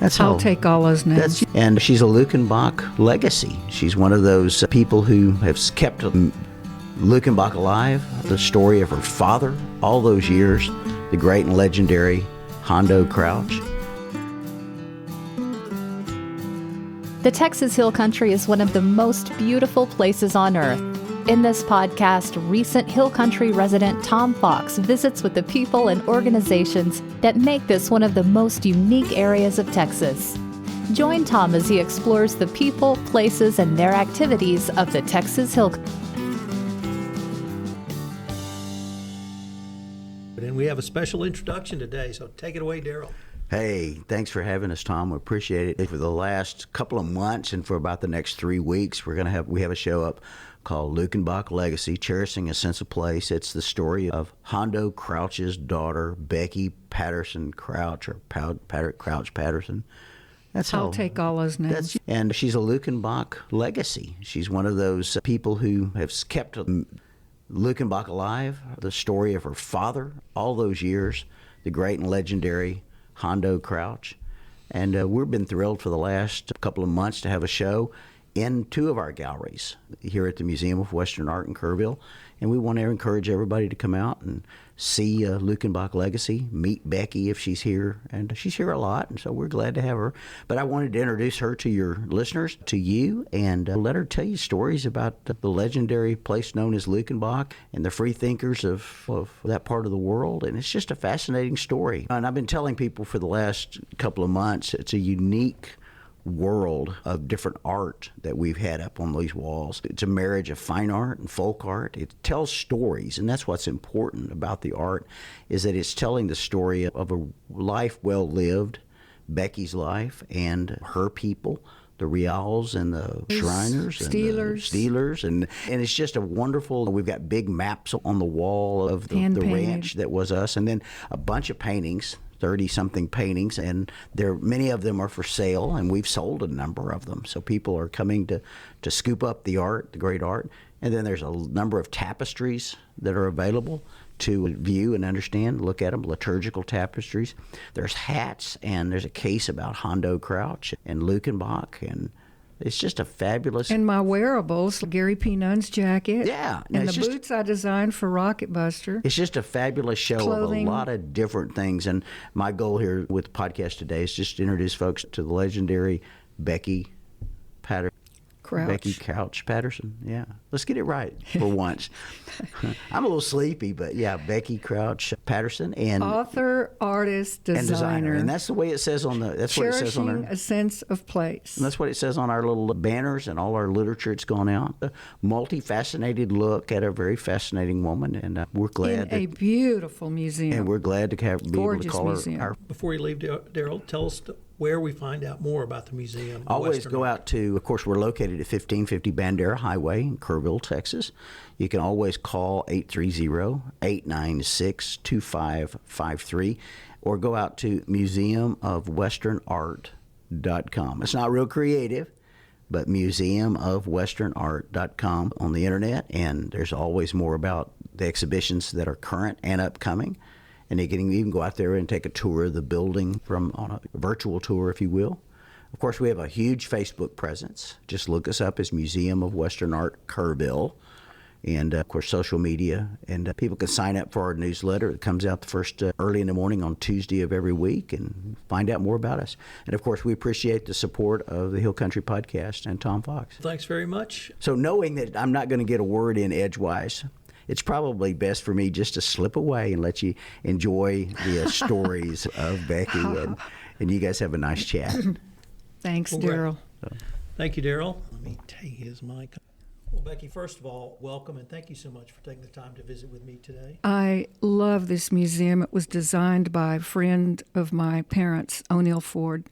I'll take all those names. And she's a Lukenbach legacy. She's one of those people who has kept Lukenbach alive, the story of her father, all those years, the great and legendary Hondo Crouch. The Texas Hill Country is one of the most beautiful places on earth. In this podcast, recent Hill Country resident Tom Fox visits with the people and organizations that make this one of the most unique areas of Texas. Join Tom as he explores the people, places, and their activities of the Texas Hill Country. And we have a special introduction today, so take it away, Daryl. Hey, thanks for having us, Tom. We appreciate it. For the last couple of months and for about the next 3 weeks, we have a show up called Lukenbach Legacy, Cherishing a Sense of Place. It's the story of Hondo Crouch's daughter, Becky Patterson Crouch, or Crouch Patterson. I'll take all those names. And she's a Lukenbach legacy. She's one of those people who has kept Lukenbach alive, the story of her father, all those years, the great and legendary Hondo Crouch. And we've been thrilled for the last couple of months to have a show in 2 of our galleries here at the Museum of Western Art in Kerrville. And we want to encourage everybody to come out and see Lukenbach Legacy, meet Becky if she's here. And she's here a lot, and so we're glad to have her. But I wanted to introduce her to your listeners, to you, and let her tell you stories about the legendary place known as Lukenbach and the free thinkers of that part of the world. And it's just a fascinating story. And I've been telling people for the last couple of months, it's a unique world of different art that we've had up on these walls. It's a marriage of fine art and folk art. It tells stories, and that's what's important about the art, is that it's telling the story of a life well lived, Becky's life and her people, the Rials and the Shriners and the Steelers, and it's just a wonderful. We've got big maps on the wall of the ranch that was us, and then a bunch of paintings. 30-something paintings, and many of them are for sale, and we've sold a number of them. So people are coming to scoop up the art, the great art. And then there's a number of tapestries that are available to view and understand, look at them, liturgical tapestries. There's hats, and there's a case about Hondo Crouch and Lukenbach, and it's just a fabulous... And my wearables, Gary P. Nunn's jacket. Yeah. And the boots I designed for Rocket Buster. It's just a fabulous show Clothing. Of a lot of different things. And my goal here with the podcast today is just to introduce folks to the legendary Becky Crouch Patterson. Yeah. Let's get it right for once. I'm a little sleepy, but yeah, Becky Crouch Patterson, and author, artist, designer. And that's the way it says on the Cherishing a sense of place. And that's what it says on our little banners and all our literature it's gone out. A multifaceted look at a very fascinating woman, and we're glad in a beautiful museum. And we're glad to be able to call her. Before you leave, Daryl, tell us where we find out more about the museum. Always go out to, of course, we're located at 1550 Bandera Highway in Kerrville, Texas. You can always call 830-896-2553 or go out to museumofwesternart.com. It's not real creative, but museumofwesternart.com on the internet, and there's always more about the exhibitions that are current and upcoming. And you can even go out there and take a tour of the building on a virtual tour, if you will. Of course, we have a huge Facebook presence. Just look us up as Museum of Western Art Kerrville. And, of course, social media. And people can sign up for our newsletter. It comes out the first early in the morning on Tuesday of every week, and find out more about us. And, of course, we appreciate the support of the Hill Country Podcast and Tom Fox. Thanks very much. So knowing that I'm not going to get a word in edgewise, it's probably best for me just to slip away and let you enjoy the stories of Becky, and you guys have a nice chat. Thanks, Daryl. Thank you, Daryl. Let me take his mic. Well, Becky, first of all, welcome, and thank you so much for taking the time to visit with me today. I love this museum. It was designed by a friend of my parents, O'Neill Ford.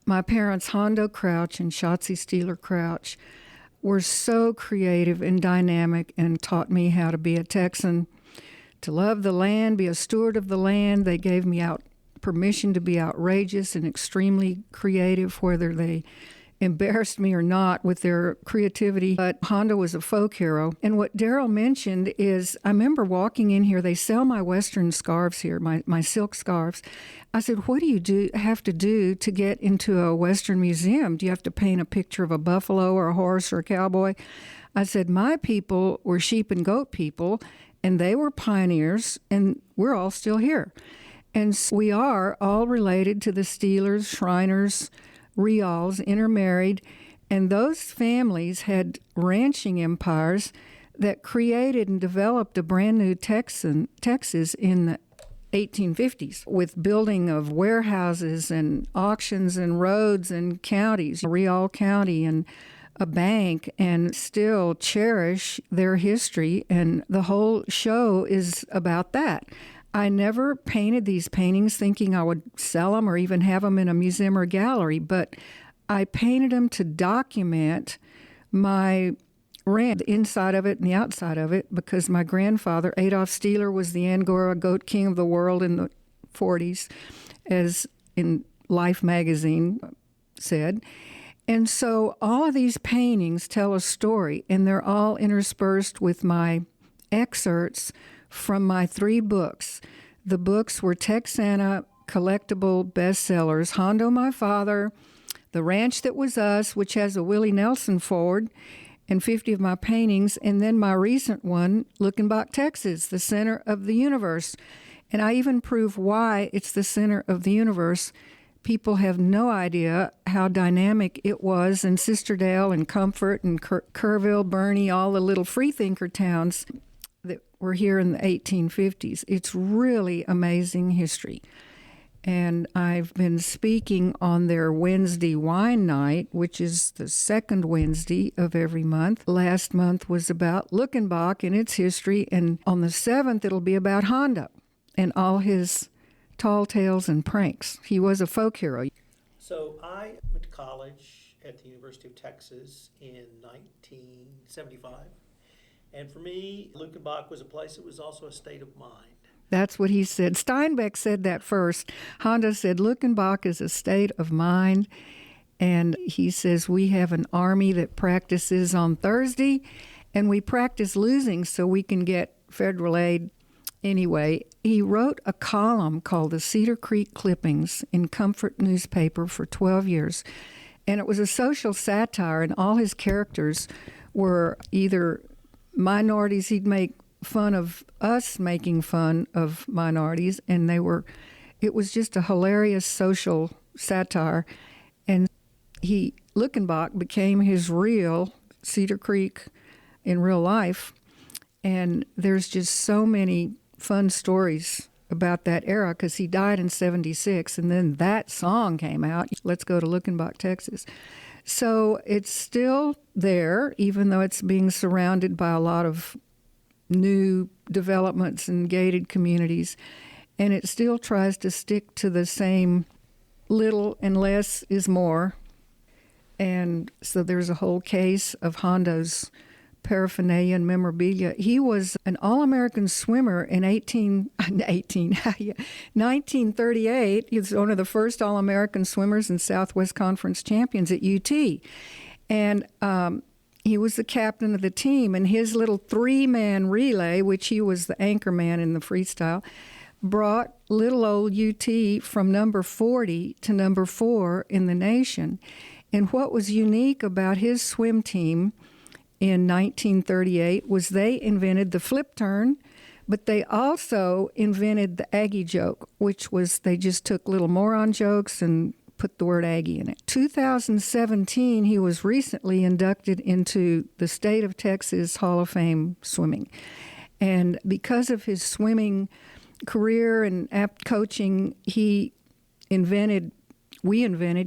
My parents, Hondo Crouch and Shotzi Steeler Crouch, were so creative and dynamic and taught me how to be a Texan, to love the land, be a steward of the land. They gave me permission to be outrageous and extremely creative, whether they embarrassed me or not with their creativity, but Hondo was a folk hero. And what Daryl mentioned is, I remember walking in here, they sell my Western scarves here, my silk scarves. I said, what do you have to do to get into a Western museum? Do you have to paint a picture of a buffalo or a horse or a cowboy? I said, my people were sheep and goat people, and they were pioneers, and we're all still here. And so we are all related to the Steelers, Shriners, Rials, intermarried, and those families had ranching empires that created and developed a brand new Texas in the 1850s with building of warehouses and auctions and roads and counties, Rial County, and a bank, and still cherish their history. And the whole show is about that. I never painted these paintings thinking I would sell them or even have them in a museum or gallery, but I painted them to document my ranch, the inside of it and the outside of it, because my grandfather, Adolf Steeler, was the Angora goat king of the world in the 40s, as in Life magazine said. And so all of these paintings tell a story, and they're all interspersed with my excerpts from my 3 books. The books were Texana collectible bestsellers, Hondo My Father, The Ranch That Was Us, which has a Willie Nelson forward, and 50 of my paintings, and then my recent one, Luckenbach, Texas, the center of the universe. And I even prove why it's the center of the universe. People have no idea how dynamic it was in Sisterdale and Comfort and Kerrville, Bernie, all the little freethinker towns that were here in the 1850s. It's really amazing history. And I've been speaking on their Wednesday wine night, which is the second Wednesday of every month. Last month was about Luckenbach and its history, and on the 7th it'll be about Hondo and all his tall tales and pranks. He was a folk hero. So I went to college at the University of Texas in 1975. And for me, Luckenbach was a place that was also a state of mind. That's what he said. Steinbeck said that first. Hondo said Luckenbach is a state of mind. And he says we have an army that practices on Thursday, and we practice losing so we can get federal aid. Anyway, he wrote a column called the Cedar Creek Clippings in Comfort newspaper for 12 years. And it was a social satire, and all his characters were either minorities. He'd make fun of us making fun of minorities, and it was just a hilarious social satire. And Luckenbach became his real Cedar Creek in real life. And there's just so many fun stories about that era, because he died in 76, and then that song came out, Let's Go to Luckenbach, Texas. So it's still there, even though it's being surrounded by a lot of new developments and gated communities, and it still tries to stick to the same little and less is more. And so there's a whole case of Hondo's paraphernalia and memorabilia. He was an All-American swimmer in 1938. He was one of the first All-American swimmers and Southwest Conference champions at UT. And he was the captain of the team, and his little 3-man relay, which he was the anchor man in the freestyle, brought little old UT from number 40 to number 4 in the nation. And what was unique about his swim team in 1938 was they invented the flip turn, but they also invented the Aggie joke, which was they just took little moron jokes and put the word Aggie in it. 2017, he was recently inducted into the State of Texas Hall of Fame swimming. And because of his swimming career and coaching, we invented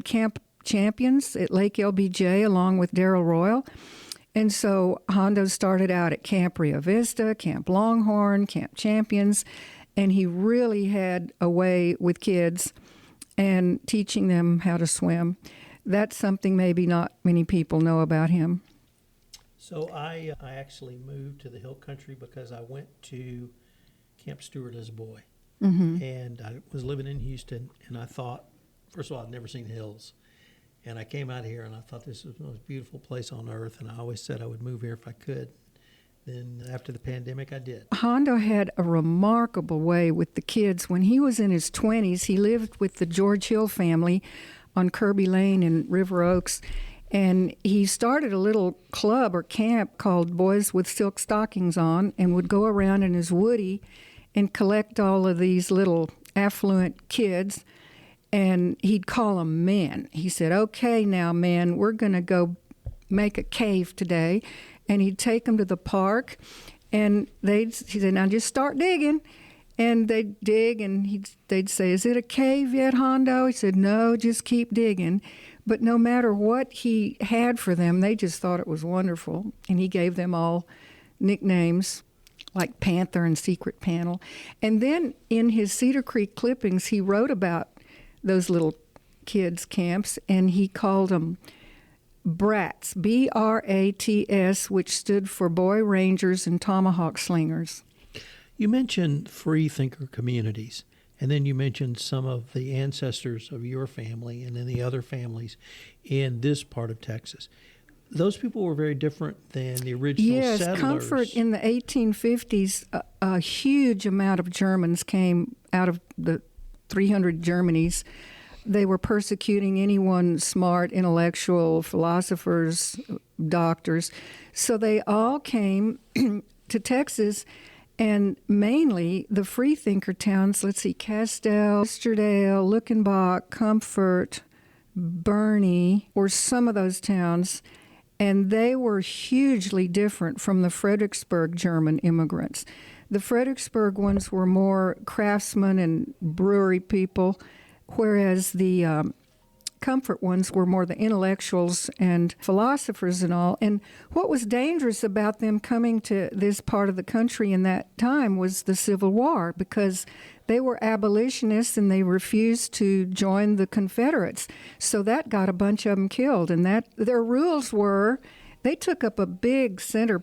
Camp Champions at Lake LBJ along with Darrell Royal. And so Hondo started out at Camp Rio Vista, Camp Longhorn, Camp Champions, and he really had a way with kids and teaching them how to swim. That's something maybe not many people know about him. So I actually moved to the Hill Country because I went to Camp Stewart as a boy. Mm-hmm. And I was living in Houston, and I thought, first of all, I'd never seen hills. And I came out here and I thought this was the most beautiful place on earth, and I always said I would move here if I could. Then after the pandemic, I did. Hondo had a remarkable way with the kids. When he was in his 20s, he lived with the George Hill family on Kirby Lane in River Oaks, and he started a little club or camp called Boys with Silk Stockings On, and would go around in his Woody and collect all of these little affluent kids, and he'd call them men. He said, "Okay, now, men, we're going to go make a cave today." And he'd take them to the park, and he said, "Now just start digging." And they'd dig, and they'd say, "Is it a cave yet, Hondo?" He said, "No, just keep digging." But no matter what he had for them, they just thought it was wonderful. And he gave them all nicknames like Panther and Secret Panel. And then in his Cedar Creek clippings, he wrote about those little kids' camps, and he called them BRATS, BRATS, which stood for Boy Rangers and Tomahawk Slingers. You mentioned free thinker communities, and then you mentioned some of the ancestors of your family and then the other families in this part of Texas. Those people were very different than the original settlers. Yes, Comfort in the 1850s, a huge amount of Germans came out of the 300 Germanys. They were persecuting anyone smart, intellectual, philosophers, doctors. So they all came to Texas, and mainly the freethinker towns, let's see, Castell, Esterdale, Luckenbach, Comfort, Bernie, were some of those towns. And they were hugely different from the Fredericksburg German immigrants. The Fredericksburg ones were more craftsmen and brewery people, whereas the Comfort ones were more the intellectuals and philosophers and all. And what was dangerous about them coming to this part of the country in that time was the Civil War, because they were abolitionists and they refused to join the Confederates. So that got a bunch of them killed. And that their rules were, they took up a big center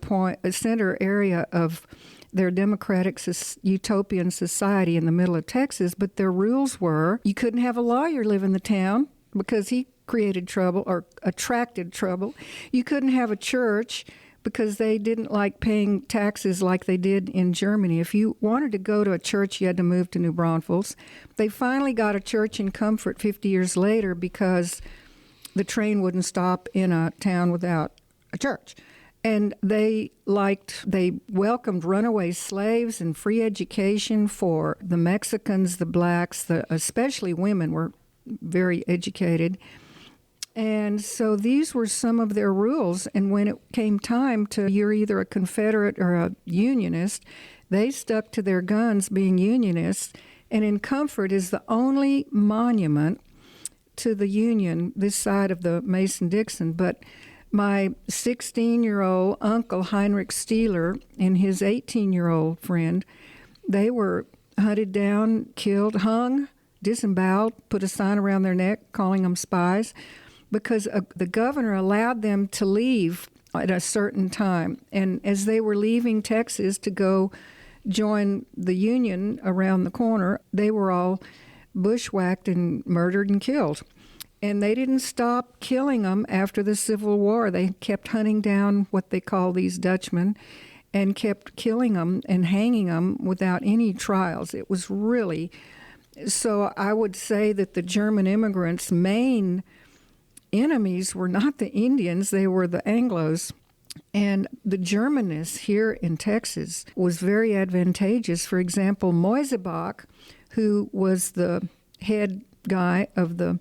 area of their democratic utopian society in the middle of Texas, but their rules were you couldn't have a lawyer live in the town because he created trouble or attracted trouble. You couldn't have a church because they didn't like paying taxes like they did in Germany. If you wanted to go to a church, you had to move to New Braunfels. They finally got a church in Comfort 50 years later because the train wouldn't stop in a town without a church. And they welcomed runaway slaves and free education for the Mexicans, the blacks, especially women were very educated. And so these were some of their rules. And when it came time you're either a Confederate or a Unionist, they stuck to their guns being Unionists. And in Comfort is the only monument to the Union this side of the Mason-Dixon. But my 16-year-old uncle, Heinrich Steeler, and his 18-year-old friend, they were hunted down, killed, hung, disemboweled, put a sign around their neck calling them spies, because the governor allowed them to leave at a certain time. And as they were leaving Texas to go join the Union around the corner, they were all bushwhacked and murdered and killed. And they didn't stop killing them after the Civil War. They kept hunting down what they call these Dutchmen and kept killing them and hanging them without any trials. It was really... So I would say that the German immigrants' main enemies were not the Indians, they were the Anglos. And the Germanness here in Texas was very advantageous. For example, Moisebach, who was the head guy of the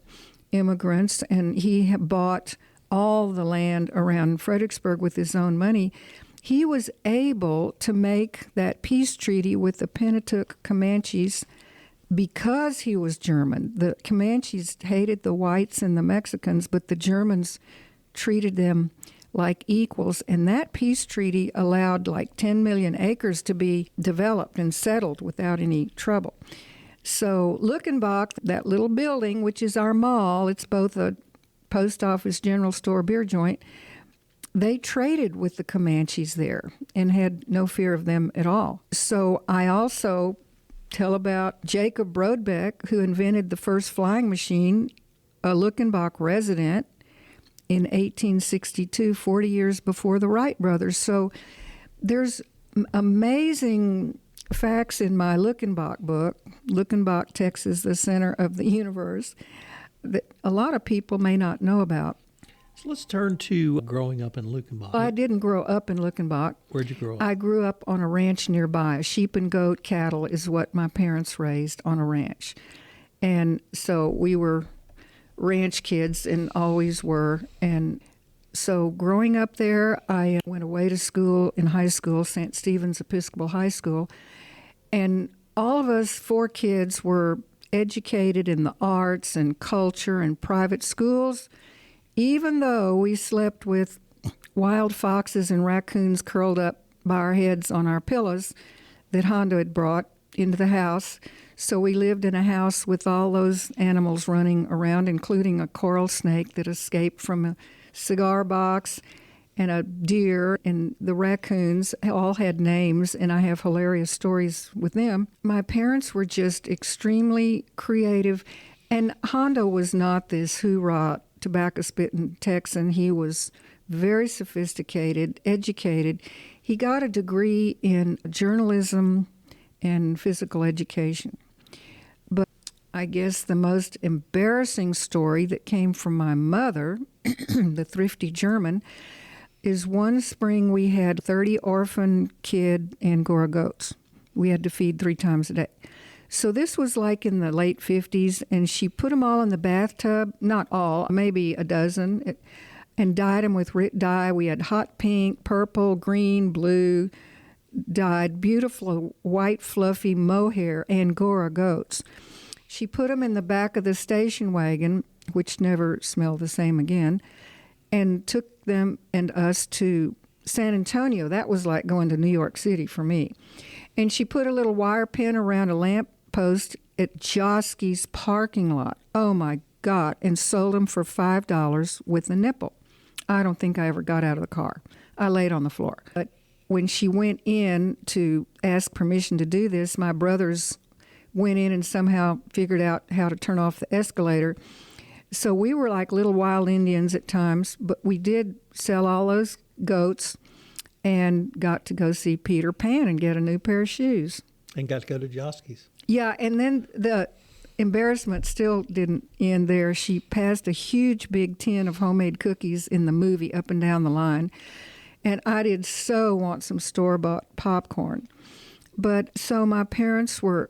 immigrants, and he had bought all the land around Fredericksburg with his own money, he was able to make that peace treaty with the Pennatuk Comanches because he was German. The Comanches hated the whites and the Mexicans, but the Germans treated them like equals, and that peace treaty allowed like 10 million acres to be developed and settled without any trouble. So Luckenbach, that little building, which is our mall, it's both a post office, general store, beer joint, they traded with the Comanches there and had no fear of them at all. So I also tell about Jacob Brodbeck, who invented the first flying machine, a Luckenbach resident, in 1862, 40 years before the Wright brothers. So there's amazing facts in my Luckenbach book, Luckenbach, Texas, the Center of the Universe, that a lot of people may not know about. So let's turn to growing up in Luckenbach. I didn't grow up in Luckenbach. Where'd you grow up? I grew up on a ranch nearby. Sheep and goat cattle is what my parents raised on a ranch. And so we were ranch kids and always were. And so growing up there, I went away to school in high school, St. Stephen's Episcopal High School. And all of us 4 kids were educated in the arts and culture and private schools, even though we slept with wild foxes and raccoons curled up by our heads on our pillows that Hondo had brought into the house. So we lived in a house with all those animals running around, including a coral snake that escaped from a cigar box, and a deer, and the raccoons all had names, and I have hilarious stories with them. My parents were just extremely creative, and Hondo was not this hoorah tobacco-spitting Texan. He was very sophisticated, educated. He got a degree in journalism and physical education. But I guess the most embarrassing story that came from my mother, the thrifty German, is one spring we had 30 orphan kid Angora goats. We had to feed 3 times a day. So this was like in the late 50s, and she put them all in the bathtub, not all, maybe a dozen, and dyed them with dye. We had hot pink, purple, green, blue, dyed, beautiful white, fluffy mohair Angora goats. She put them in the back of the station wagon, which never smelled the same again, and took them and us to San Antonio. That was like going to New York City for me. And she put a little wire pin around a lamp post at Josky's parking lot. Oh, my God. And sold them for $5 with a nipple. I don't think I ever got out of the car. I laid on the floor. But when she went in to ask permission to do this, my brothers went in and somehow figured out how to turn off the escalator. So we were like little wild Indians at times, but we did sell all those goats and got to go see Peter Pan and get a new pair of shoes. And got to go to Josky's. Yeah, and then the embarrassment still didn't end there. She passed a huge big tin of homemade cookies in the movie Up and Down the Line, and I did so want some store-bought popcorn. But so my parents were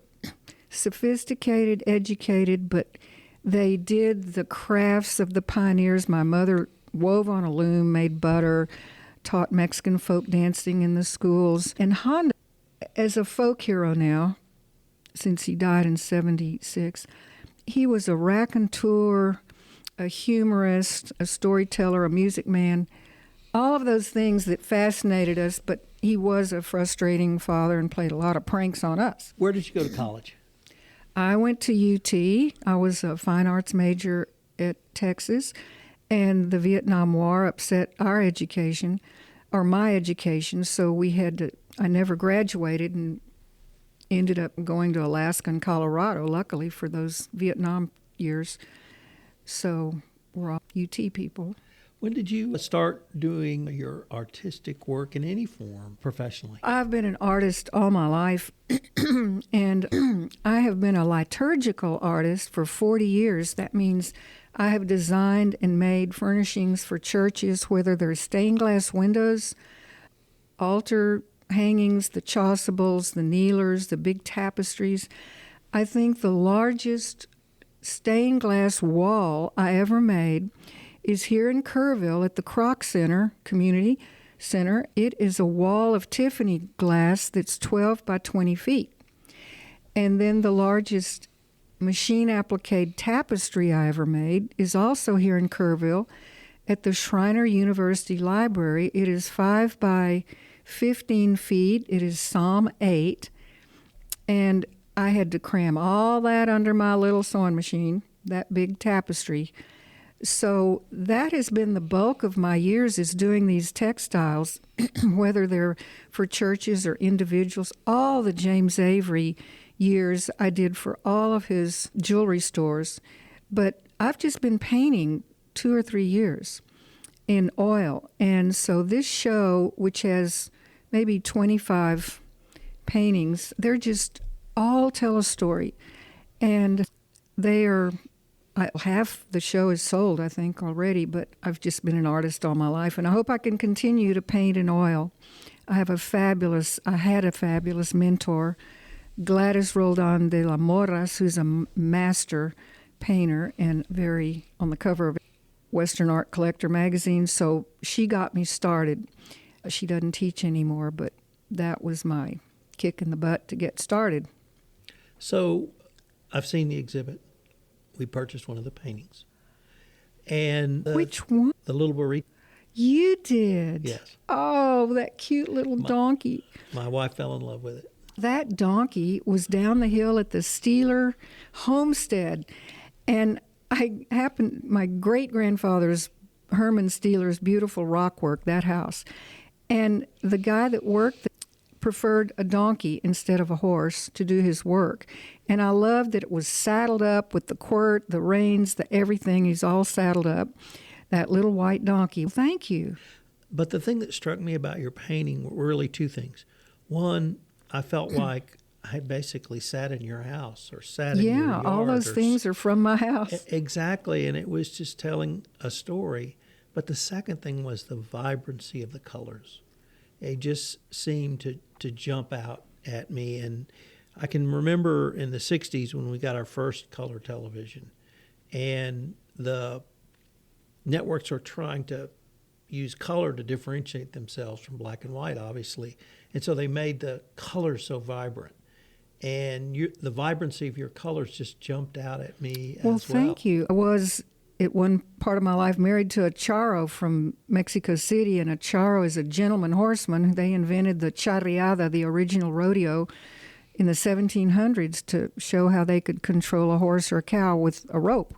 sophisticated, educated, but they did the crafts of the pioneers. My mother wove on a loom, made butter, taught Mexican folk dancing in the schools. And Hondo, as a folk hero now, since he died in 76, he was a raconteur, a humorist, a storyteller, a music man, all of those things that fascinated us, but he was a frustrating father and played a lot of pranks on us. Where did you go to college? I went to UT. I was a fine arts major at Texas, and the Vietnam War upset our education, or my education, so I never graduated and ended up going to Alaska and Colorado, luckily for those Vietnam years. So we're all UT people. When did you start doing your artistic work in any form professionally? I've been an artist all my life, and I have been a liturgical artist for 40 years. That means I have designed and made furnishings for churches, whether they're stained glass windows, altar hangings, the chasubles, the kneelers, the big tapestries. I think the largest stained glass wall I ever made is here in Kerrville at the Kroc Center, Community Center. It is a wall of Tiffany glass that's 12 by 20 feet. And then the largest machine-appliqué tapestry I ever made is also here in Kerrville at the Schreiner University Library. It is 5 by 15 feet. It is Psalm 8. And I had to cram all that under my little sewing machine, that big tapestry. So that has been the bulk of my years, is doing these textiles, whether they're for churches or individuals. All the James Avery years I did for all of his jewelry stores. But I've just been painting 2 or 3 years. in oil. And so this show, which has maybe 25 paintings, they're just all tell a story. And they are, half the show is sold, I think, already, but I've just been an artist all my life, and I hope I can continue to paint in oil. I had a fabulous mentor, Gladys Roldan de la Moras, who's a master painter and very on the cover of Western Art Collector magazine. So she got me started. She doesn't teach anymore, but that was my kick in the butt to get started. So I've seen the exhibit. We purchased one of the paintings. And which one? The little burrito. You did? Yes. Oh, that cute little donkey. My wife fell in love with it. That donkey was down the hill at the Steeler homestead. And my great-grandfather's, Herman Steeler's beautiful rock work, that house. And the guy that worked preferred a donkey instead of a horse to do his work. And I loved that it was saddled up with the quirt, the reins, the everything. He's all saddled up. That little white donkey. Thank you. But the thing that struck me about your painting were really two things. One, I felt like I had basically sat in your house or sat in your yard. Yeah, all those things are from my house. Exactly, and it was just telling a story. But the second thing was the vibrancy of the colors. It just seemed to jump out at me. And I can remember in the 60s when we got our first color television, and the networks were trying to use color to differentiate themselves from black and white, obviously. And so they made the colors so vibrant. And the vibrancy of your colors just jumped out at me as well. Well, thank you. I was, at one part of my life, married to a charro from Mexico City, and a charro is a gentleman horseman. They invented the charreada, the original rodeo, in the 1700s to show how they could control a horse or a cow with a rope,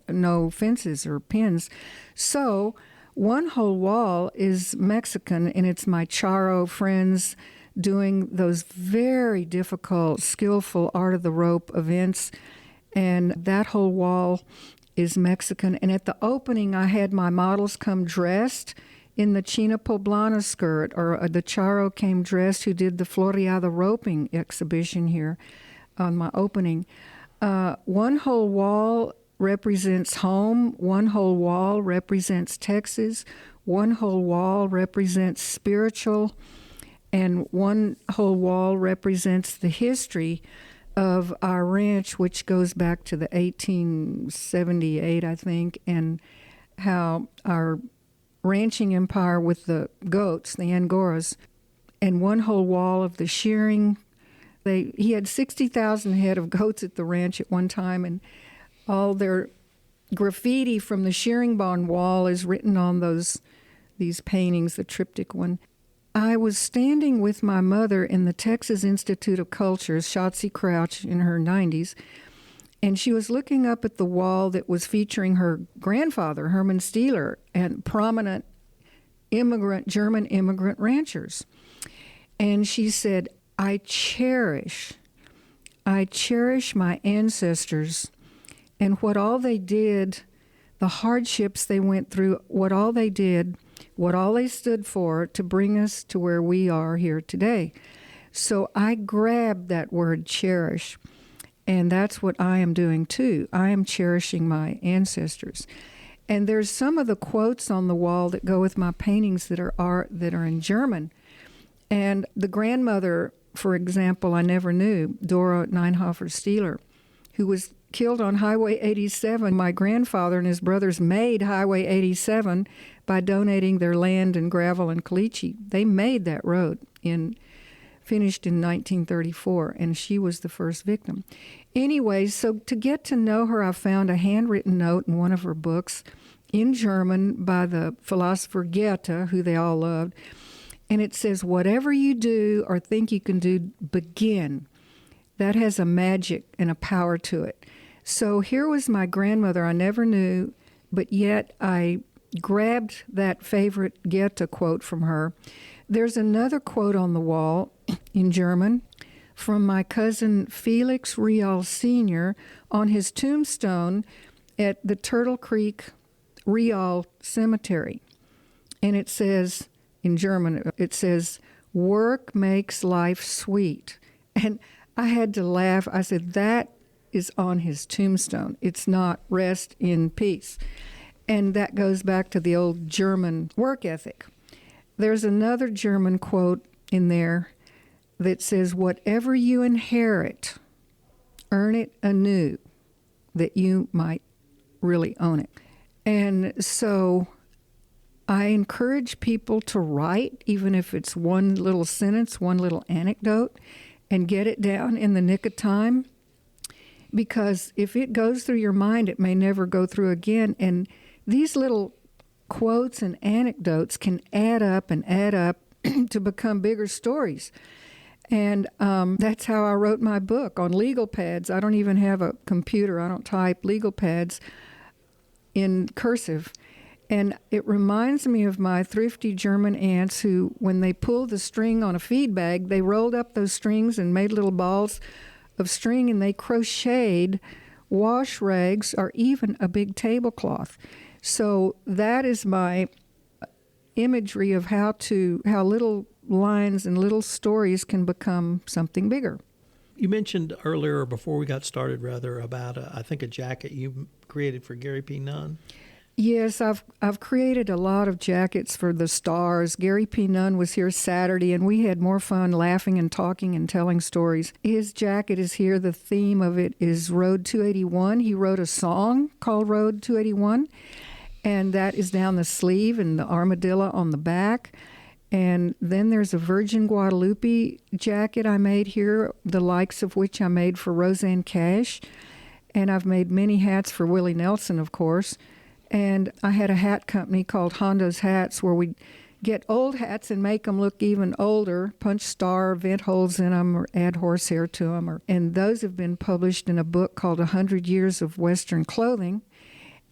no fences or pins. So one whole wall is Mexican, and it's my charro friends doing those very difficult, skillful art of the rope events. And that whole wall is Mexican. And at the opening, I had my models come dressed in the China Poblana skirt, or the charro came dressed who did the Floreada roping exhibition here on my opening. One whole wall represents home. One whole wall represents Texas. One whole wall represents spiritual. And one whole wall represents the history of our ranch, which goes back to the 1878, I think, and how our ranching empire with the goats, the Angoras, and one whole wall of the shearing. He had 60,000 head of goats at the ranch at one time, and all their graffiti from the shearing barn wall is written on these paintings, the triptych one. I was standing with my mother in the Texas Institute of Culture's Becky Crouch in her 90s, and she was looking up at the wall that was featuring her grandfather, Herman Steeler, and prominent German immigrant ranchers. And she said, I cherish my ancestors and what all they did, the hardships they went through, what all they did, what all they stood for to bring us to where we are here today. So I grabbed that word cherish, and that's what I am doing too. I am cherishing my ancestors. And there's some of the quotes on the wall that go with my paintings that are in German. And the grandmother, for example, I never knew, Dora Neinhofer Steeler, who was killed on Highway 87. My grandfather and his brothers made Highway 87 by donating their land and gravel and caliche. They made that road, finished in 1934, and she was the first victim. Anyway, so to get to know her, I found a handwritten note in one of her books in German by the philosopher Goethe, who they all loved. And it says, whatever you do or think you can do, begin. That has a magic and a power to it. So here was my grandmother I never knew, but yet I grabbed that favorite Goethe quote from her. There's another quote on the wall in German from my cousin Felix Rial Sr. on his tombstone at the Turtle Creek Rial Cemetery. And it says, in German, it says, "Work makes life sweet." And I had to laugh. I said, that is on his tombstone. It's not "rest in peace." And that goes back to the old German work ethic. There's another German quote in there that says, "Whatever you inherit, earn it anew, that you might really own it." And so I encourage people to write, even if it's one little sentence, one little anecdote, and get it down in the nick of time. Because if it goes through your mind, it may never go through again. And these little quotes and anecdotes can add up to become bigger stories. And that's how I wrote my book on legal pads. I don't even have a computer. I don't type legal pads in cursive. And it reminds me of my thrifty German aunts who, when they pulled the string on a feed bag, they rolled up those strings and made little balls of string, and they crocheted wash rags or even a big tablecloth. So that is my imagery of how little lines and little stories can become something bigger. You mentioned earlier, before we got started, rather, about I think a jacket you created for Gary P. Nunn. Yes, I've created a lot of jackets for the stars. Gary P. Nunn was here Saturday, and we had more fun laughing and talking and telling stories. His jacket is here. The theme of it is Road 281. He wrote a song called Road 281, and that is down the sleeve and the armadillo on the back. And then there's a Virgin Guadalupe jacket I made here, the likes of which I made for Roseanne Cash. And I've made many hats for Willie Nelson, of course. And I had a hat company called Hondo's Hats where we'd get old hats and make them look even older, punch star, vent holes in them, or add horsehair to them. And those have been published in a book called 100 Years of Western Clothing.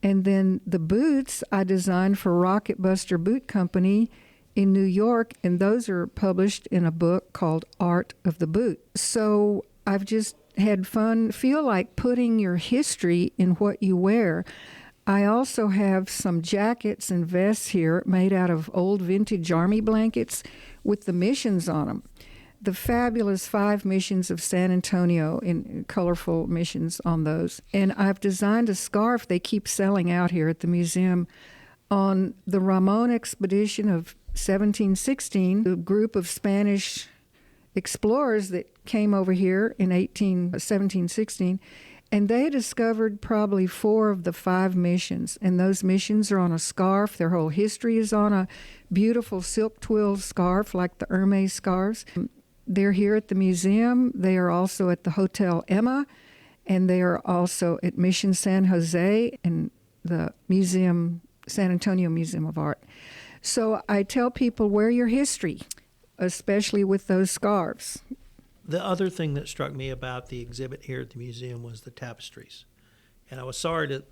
And then the boots I designed for Rocket Buster Boot Company in New York, and those are published in a book called Art of the Boot. So I've just had fun, feel like putting your history in what you wear. I also have some jackets and vests here made out of old vintage Army blankets with the missions on them. The fabulous 5 missions of San Antonio, in colorful missions on those. And I've designed a scarf they keep selling out here at the museum on the Ramon expedition of 1716, the group of Spanish explorers that came over here in 1716, and they discovered probably 4 of the 5 missions. And those missions are on a scarf. Their whole history is on a beautiful silk twill scarf like the Hermes scarves. They're here at the museum. They are also at the Hotel Emma, and they are also at Mission San Jose and the museum, San Antonio Museum of Art. So I tell people, wear your history, especially with those scarves. The other thing that struck me about the exhibit here at the museum was the tapestries. And I was sorry to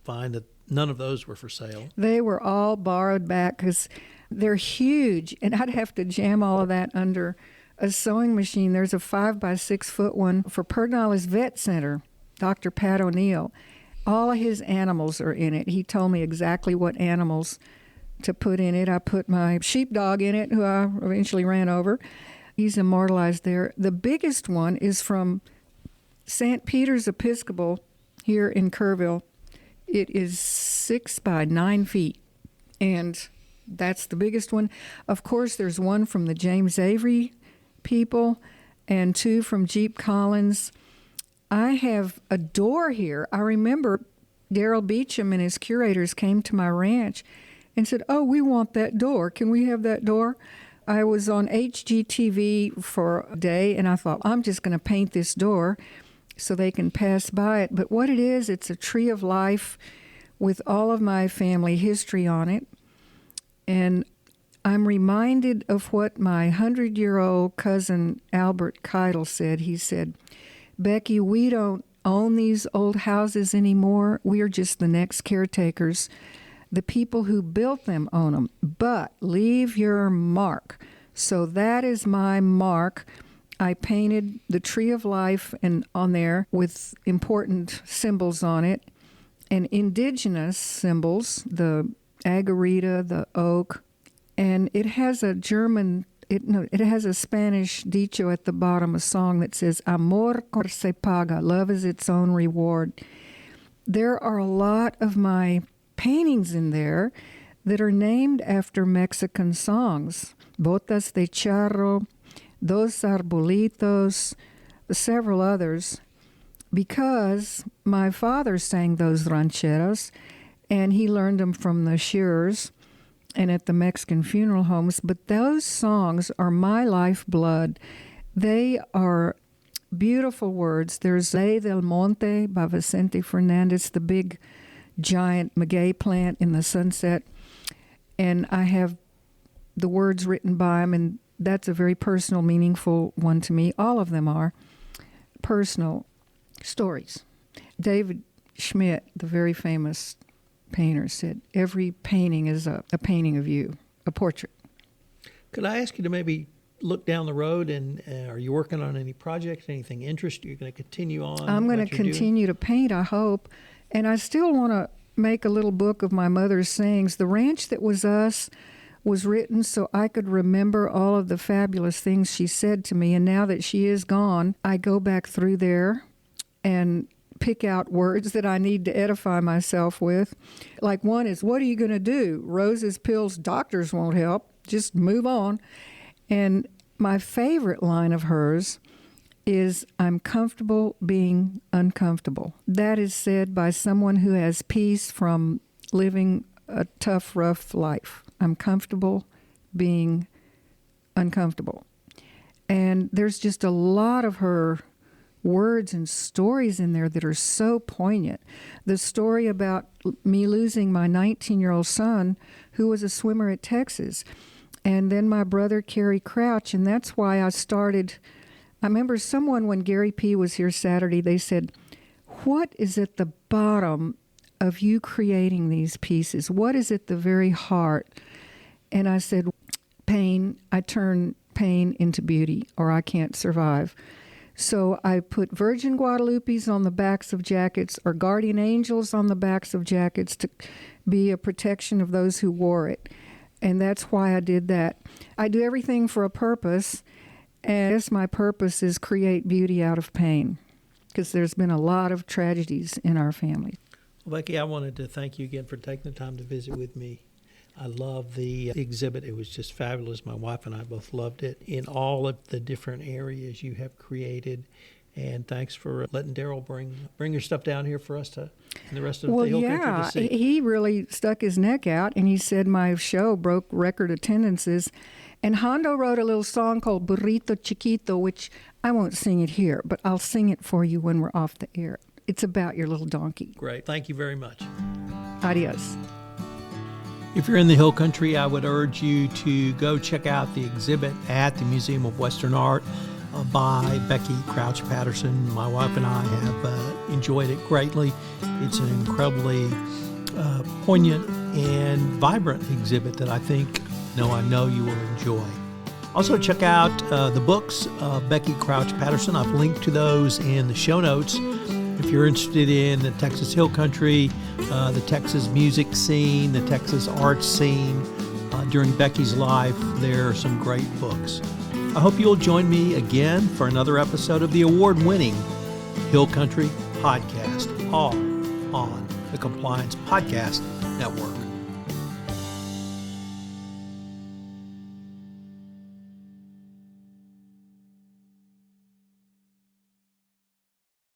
find that none of those were for sale. They were all borrowed back because they're huge, and I'd have to jam all of that under a sewing machine. There's a 5-by-6-foot one for Pedernales Vet Center, Dr. Pat O'Neill. All of his animals are in it. He told me exactly what animals to put in it. I put my sheepdog in it, who I eventually ran over. He's immortalized there. The biggest one is from St. Peter's Episcopal here in Kerrville. It is 6 by 9 feet, and that's the biggest one. Of course, there's one from the James Avery people and 2 from Jeep Collins. I have a door here. I remember Darrell Beecham and his curators came to my ranch and said, "Oh, we want that door. Can we have that door?" I was on HGTV for a day, and I thought, I'm just going to paint this door so they can pass by it. But what it is, it's a tree of life with all of my family history on it. And I'm reminded of what my 100-year-old cousin Albert Keitel said. He said, "Becky, we don't own these old houses anymore. We are just the next caretakers. The people who built them own them, but leave your mark." So that is my mark. I painted the tree of life and on there with important symbols on it and indigenous symbols, the agarita, the oak, and it has a it has a Spanish dicho at the bottom, a song that says, Amor se paga, love is its own reward. There are a lot of my paintings in there that are named after Mexican songs. Botas de Charro, Dos Arbolitos, several others, because my father sang those rancheras, and he learned them from the shearers and at the Mexican funeral homes. But those songs are my lifeblood. They are beautiful words. There's Ley del Monte by Vicente Fernandez, the big giant maguey plant in the sunset. And I have the words written by him, and that's a very personal, meaningful one to me. All of them are personal stories. David Schmidt, the very famous painter, said, every painting is a painting of you, a portrait. Could I ask you to maybe look down the road, and are you working on any projects, anything interest you? You're going to continue on? I'm going to continue to paint, I hope. And I still want to make a little book of my mother's sayings. The Ranch That Was Us was written so I could remember all of the fabulous things she said to me. And now that she is gone, I go back through there and pick out words that I need to edify myself with. Like one is, what are you going to do? Roses, pills, doctors won't help. Just move on. And my favorite line of hers is, I'm comfortable being uncomfortable. That is said by someone who has peace from living a tough, rough life. I'm comfortable being uncomfortable. And there's just a lot of her words and stories in there that are so poignant. The story about me losing my 19-year-old son, who was a swimmer at Texas, and then my brother, Kerry Crouch, and that's why I started. I remember someone, when Gary P. was here Saturday, they said, what is at the bottom of you creating these pieces? What is at the very heart? And I said, pain. I turn pain into beauty, or I can't survive. So I put Virgin Guadalupes on the backs of jackets, or guardian angels on the backs of jackets to be a protection of those who wore it. And that's why I did that. I do everything for a purpose, and I guess my purpose is create beauty out of pain, because there's been a lot of tragedies in our family. Well, Becky, I wanted to thank you again for taking the time to visit with me. I love the exhibit. It was just fabulous. My wife and I both loved it in all of the different areas you have created. And thanks for letting Daryl bring your stuff down here for us to, and the rest of the Hill Country to see. He really stuck his neck out, and he said my show broke record attendances. And Hondo wrote a little song called Burrito Chiquito, which I won't sing it here, but I'll sing it for you when we're off the air. It's about your little donkey. Great. Thank you very much. Adios. If you're in the Hill Country, I would urge you to go check out the exhibit at the Museum of Western Art by Becky Crouch Patterson. My wife and I have enjoyed it greatly. It's an incredibly poignant and vibrant exhibit that I know you will enjoy. Also, check out the books of Becky Crouch Patterson. I've linked to those in the show notes. If you're interested in the Texas Hill Country, the Texas music scene, the Texas art scene, during Becky's life, there are some great books. I hope you'll join me again for another episode of the award-winning Hill Country Podcast, all on the Compliance Podcast Network.